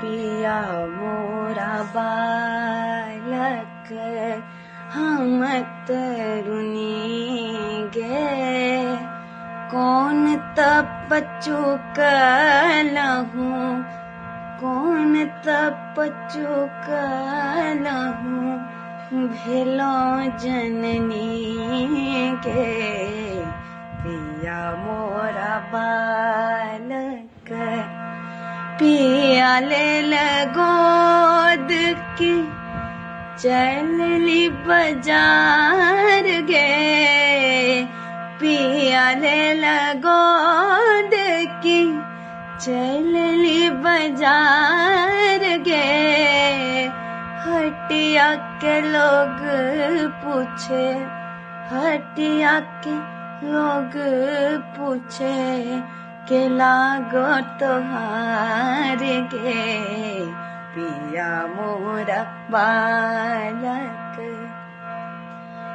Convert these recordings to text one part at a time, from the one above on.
पिया मोरा बालक हम तरुणी गे। कौन तप चुकलहु कौन तप चुकलहु भेलो जननी के। पिया मोरा बालक पिया ले गोद की चलली बाजार गे। पिया ले गोद की चलली बाजार गे। हटिया के लोग पूछे हटिया के लोग पूछे के लागो तोहार गे। पिया मोरा बालक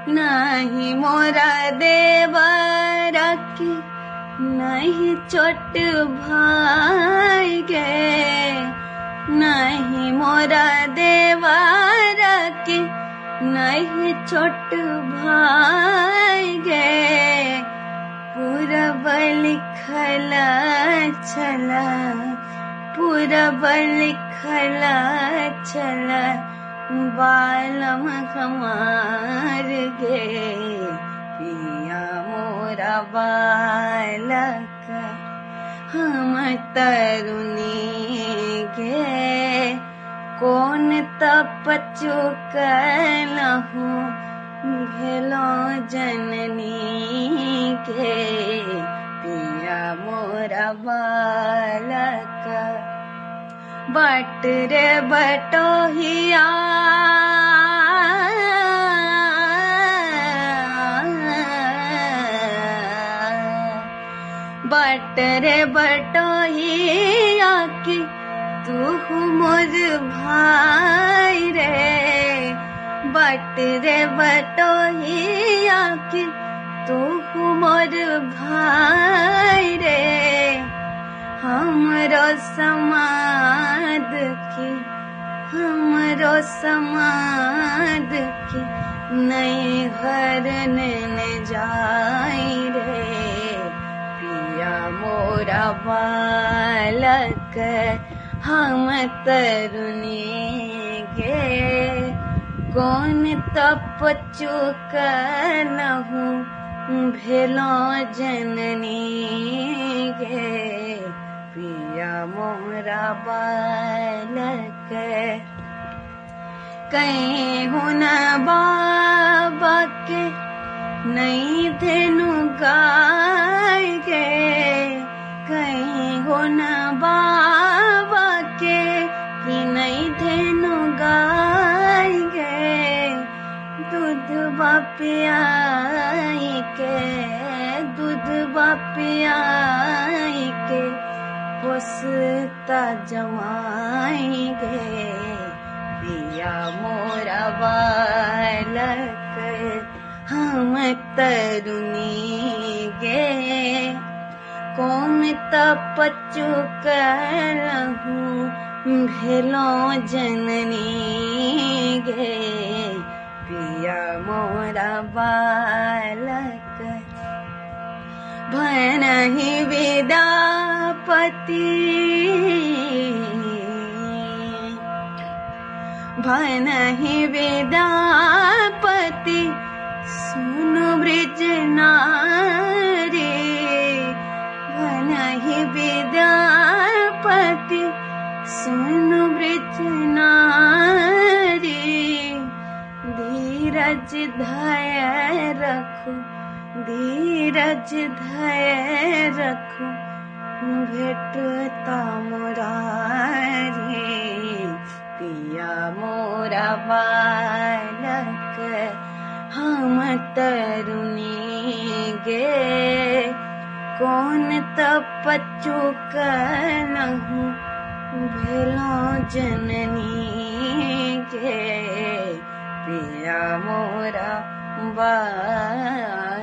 नहीं मोरा देवरा की नहीं छोट भाई गे। नहीं मोरा देवरा की नहीं छोट भाई गे। पूरब लिखल छला पूरब लिखल छला बालम हमार गे। पिया मोरा बालक हम तरुणी गे। कौन तप चुकलहु भेलो जननी के। पिया मोरा बालक बट रे बटोहिया बट रे बटोहिया की तू मोर भाई रे। बट रे बटोहिया की तू मोर भाई रे। हमरो समाद की नहीं हरन जाई रे। पिया मोरा बालक हम तरुणी गे। कौन तप चुकलहु भेलो जननी गे। पिया मोरा बालक कहीं न बाबा के नहीं धेनु गाय गे। कहीं न बाबा के कि नहीं धेनु गाय गे। दूध पियाई के दूध पियाई के पोसता जमाई गे। पिया मोरा बालक हम तरुणी गे। कौन तप चुकलहु भेलो जननी गे। पिया मोरा बालक भनहि विद्यापति भनहि विद्यापति सुनु ब्रज नारी। भनहि विद्यापति सुनु ब्रज नारी। धीरज धैर्य रखो धीरज धैर्य रखो भेटता मुरारी। पिया मोरा बालक हम तरुणी गे। कौन तप चुकलहु भेलो जननी गे। पिया मोरा बालक